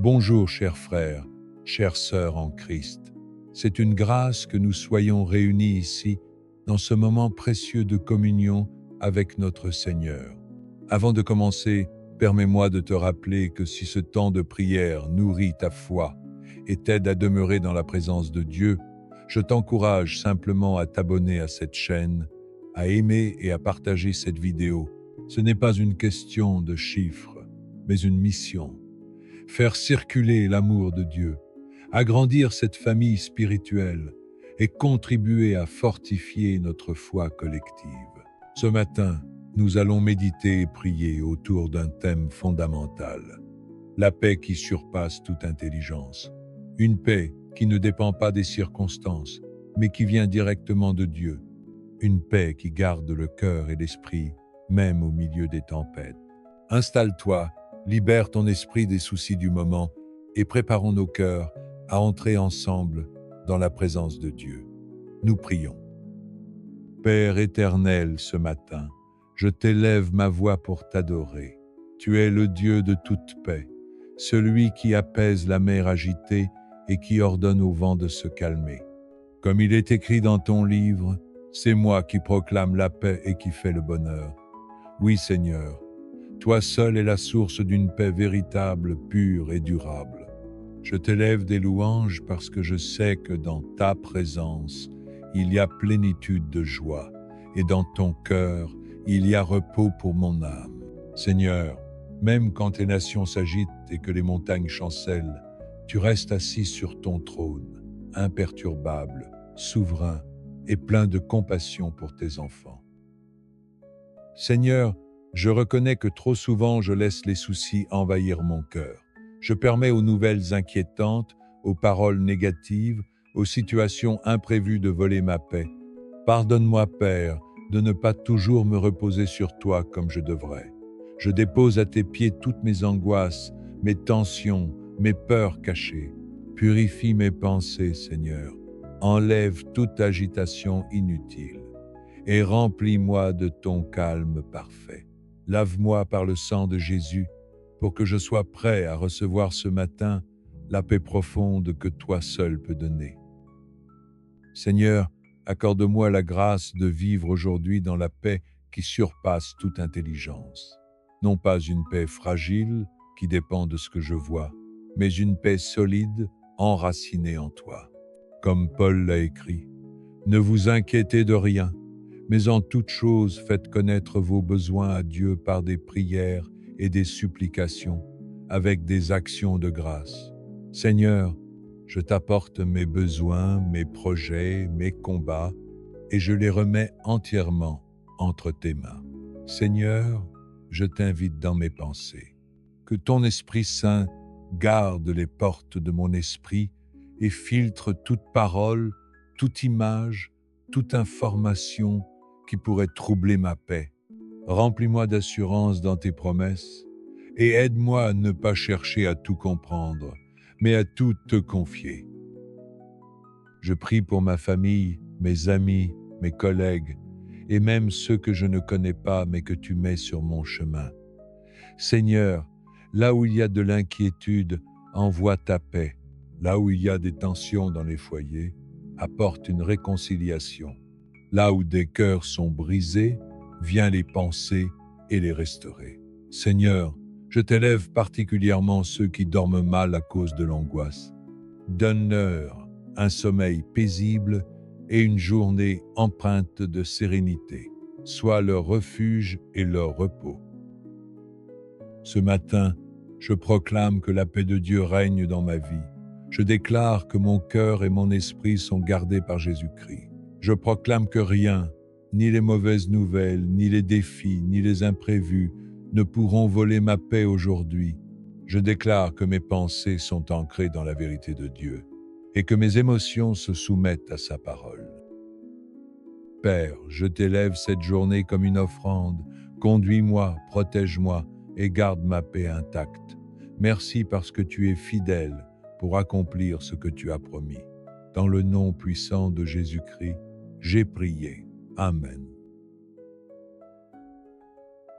Bonjour, chers frères, chères sœurs en Christ. C'est une grâce que nous soyons réunis ici, dans ce moment précieux de communion avec notre Seigneur. Avant de commencer, permets-moi de te rappeler que si ce temps de prière nourrit ta foi et t'aide à demeurer dans la présence de Dieu, je t'encourage simplement à t'abonner à cette chaîne, à aimer et à partager cette vidéo. Ce n'est pas une question de chiffres, mais une mission. Faire circuler l'amour de Dieu, agrandir cette famille spirituelle et contribuer à fortifier notre foi collective. Ce matin, nous allons méditer et prier autour d'un thème fondamental, la paix qui surpasse toute intelligence. Une paix qui ne dépend pas des circonstances, mais qui vient directement de Dieu. Une paix qui garde le cœur et l'esprit, même au milieu des tempêtes. Installe-toi, libère ton esprit des soucis du moment et préparons nos cœurs à entrer ensemble dans la présence de Dieu. Nous prions. Père éternel, ce matin, je t'élève ma voix pour t'adorer. Tu es le Dieu de toute paix, celui qui apaise la mer agitée et qui ordonne au vent de se calmer. Comme il est écrit dans ton livre, c'est moi qui proclame la paix et qui fais le bonheur. Oui, Seigneur, toi seul es la source d'une paix véritable, pure et durable. Je t'élève des louanges parce que je sais que dans ta présence, il y a plénitude de joie, et dans ton cœur, il y a repos pour mon âme. Seigneur, même quand les nations s'agitent et que les montagnes chancellent, tu restes assis sur ton trône, imperturbable, souverain et plein de compassion pour tes enfants. Seigneur, je reconnais que trop souvent je laisse les soucis envahir mon cœur. Je permets aux nouvelles inquiétantes, aux paroles négatives, aux situations imprévues de voler ma paix. Pardonne-moi, Père, de ne pas toujours me reposer sur toi comme je devrais. Je dépose à tes pieds toutes mes angoisses, mes tensions, mes peurs cachées. Purifie mes pensées, Seigneur. Enlève toute agitation inutile et remplis-moi de ton calme parfait. Lave-moi par le sang de Jésus pour que je sois prêt à recevoir ce matin la paix profonde que toi seul peux donner. Seigneur, accorde-moi la grâce de vivre aujourd'hui dans la paix qui surpasse toute intelligence. Non pas une paix fragile qui dépend de ce que je vois, mais une paix solide, enracinée en toi. Comme Paul l'a écrit, « Ne vous inquiétez de rien, mais en toute chose faites connaître vos besoins à Dieu par des prières et des supplications, avec des actions de grâce. Seigneur, je t'apporte mes besoins, mes projets, mes combats, et je les remets entièrement entre tes mains. Seigneur, je t'invite dans mes pensées. Que ton Esprit Saint garde les portes de mon esprit et filtre toute parole, toute image, toute information qui pourrait troubler ma paix. Remplis-moi d'assurance dans tes promesses et aide-moi à ne pas chercher à tout comprendre, mais à tout te confier. Je prie pour ma famille, mes amis, mes collègues, et même ceux que je ne connais pas, mais que tu mets sur mon chemin. Seigneur, là où il y a de l'inquiétude, envoie ta paix. Là où il y a des tensions dans les foyers, apporte une réconciliation. Là où des cœurs sont brisés, viens les penser et les restaurer. Seigneur, je t'élève particulièrement ceux qui dorment mal à cause de l'angoisse. Donne-leur un sommeil paisible et une journée empreinte de sérénité. Sois leur refuge et leur repos. Ce matin, je proclame que la paix de Dieu règne dans ma vie. Je déclare que mon cœur et mon esprit sont gardés par Jésus-Christ. Je proclame que rien, ni les mauvaises nouvelles, ni les défis, ni les imprévus, ne pourront voler ma paix aujourd'hui. Je déclare que mes pensées sont ancrées dans la vérité de Dieu et que mes émotions se soumettent à sa parole. Père, je t'élève cette journée comme une offrande. Conduis-moi, protège-moi et garde ma paix intacte. Merci parce que tu es fidèle pour accomplir ce que tu as promis. Dans le nom puissant de Jésus-Christ, j'ai prié. Amen.